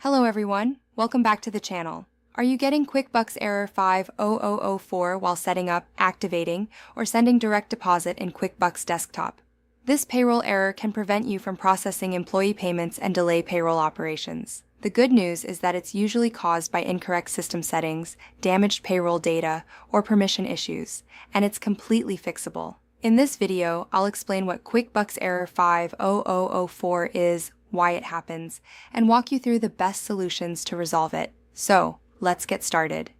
Hello everyone, welcome back to the channel. Are you getting QuickBooks Error 50004 while setting up, activating, or sending direct deposit in QuickBooks Desktop? This payroll error can prevent you from processing employee payments and delay payroll operations. The good news is that it's usually caused by incorrect system settings, damaged payroll data, or permission issues, and it's completely fixable. In this video, I'll explain what QuickBooks Error 50004 is, why it happens, and walk you through the best solutions to resolve it. So, let's get started.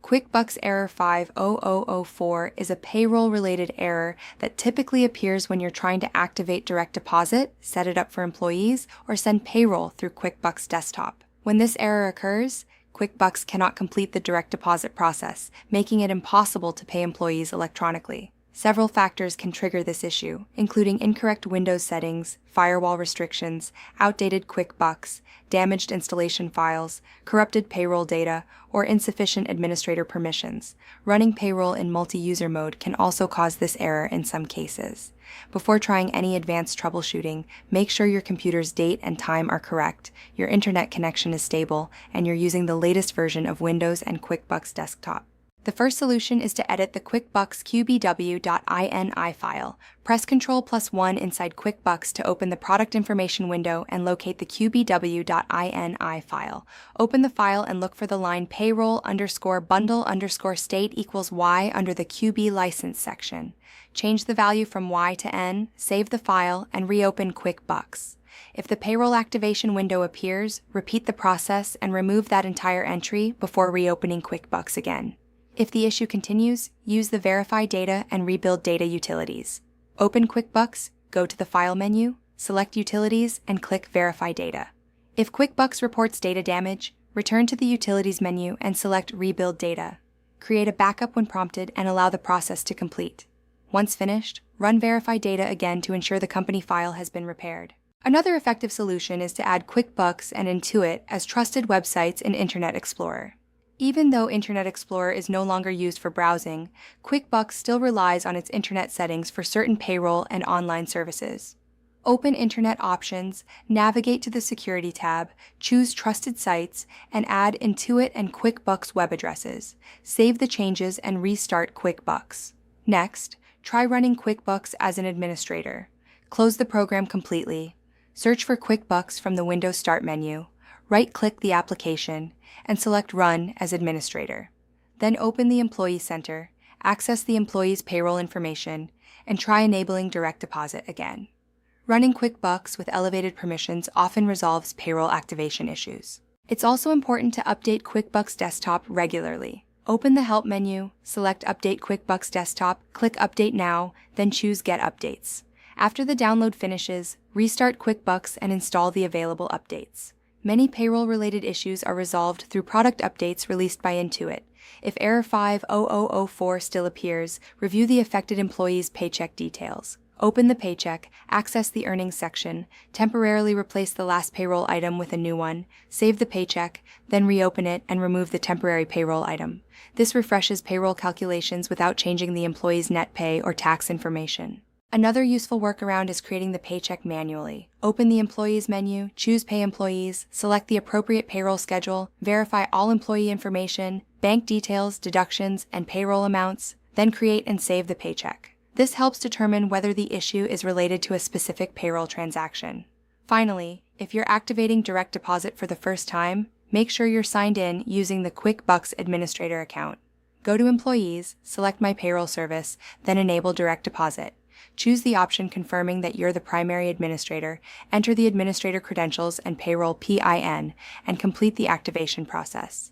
QuickBooks Error 50004 is a payroll-related error that typically appears when you're trying to activate direct deposit, set it up for employees, or send payroll through QuickBooks Desktop. When this error occurs, QuickBooks cannot complete the direct deposit process, making it impossible to pay employees electronically. Several factors can trigger this issue, including incorrect Windows settings, firewall restrictions, outdated QuickBooks, damaged installation files, corrupted payroll data, or insufficient administrator permissions. Running payroll in multi-user mode can also cause this error in some cases. Before trying any advanced troubleshooting, make sure your computer's date and time are correct, your internet connection is stable, and you're using the latest version of Windows and QuickBooks Desktop. The first solution is to edit the QuickBooks QBW.ini file. Press Ctrl+1 inside QuickBooks to open the product information window and locate the QBW.ini file. Open the file and look for the line payroll_bundle_state equals Y under the QB license section. Change the value from Y to N, save the file, and reopen QuickBooks. If the payroll activation window appears, repeat the process and remove that entire entry before reopening QuickBooks again. If the issue continues, use the Verify Data and Rebuild Data utilities. Open QuickBooks, go to the File menu, select Utilities, and click Verify Data. If QuickBooks reports data damage, return to the Utilities menu and select Rebuild Data. Create a backup when prompted and allow the process to complete. Once finished, run Verify Data again to ensure the company file has been repaired. Another effective solution is to add QuickBooks and Intuit as trusted websites in Internet Explorer. Even though Internet Explorer is no longer used for browsing, QuickBooks still relies on its Internet settings for certain payroll and online services. Open Internet Options, navigate to the Security tab, choose Trusted Sites, and add Intuit and QuickBooks web addresses. Save the changes and restart QuickBooks. Next, try running QuickBooks as an administrator. Close the program completely. Search for QuickBooks from the Windows Start menu. Right-click the application, and select Run as Administrator. Then open the Employee Center, access the employee's payroll information, and try enabling direct deposit again. Running QuickBooks with elevated permissions often resolves payroll activation issues. It's also important to update QuickBooks Desktop regularly. Open the Help menu, select Update QuickBooks Desktop, click Update Now, then choose Get Updates. After the download finishes, restart QuickBooks and install the available updates. Many payroll-related issues are resolved through product updates released by Intuit. If Error 50004 still appears, review the affected employee's paycheck details. Open the paycheck, access the earnings section, temporarily replace the last payroll item with a new one, save the paycheck, then reopen it and remove the temporary payroll item. This refreshes payroll calculations without changing the employee's net pay or tax information. Another useful workaround is creating the paycheck manually. Open the Employees menu, choose Pay Employees, select the appropriate payroll schedule, verify all employee information, bank details, deductions, and payroll amounts, then create and save the paycheck. This helps determine whether the issue is related to a specific payroll transaction. Finally, if you're activating direct deposit for the first time, make sure you're signed in using the QuickBooks Administrator account. Go to Employees, select My Payroll Service, then enable direct deposit. Choose the option confirming that you're the primary administrator, enter the administrator credentials and payroll PIN, and complete the activation process.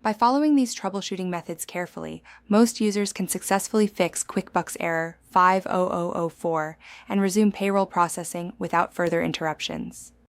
By following these troubleshooting methods carefully, most users can successfully fix QuickBooks Error 50004 and resume payroll processing without further interruptions.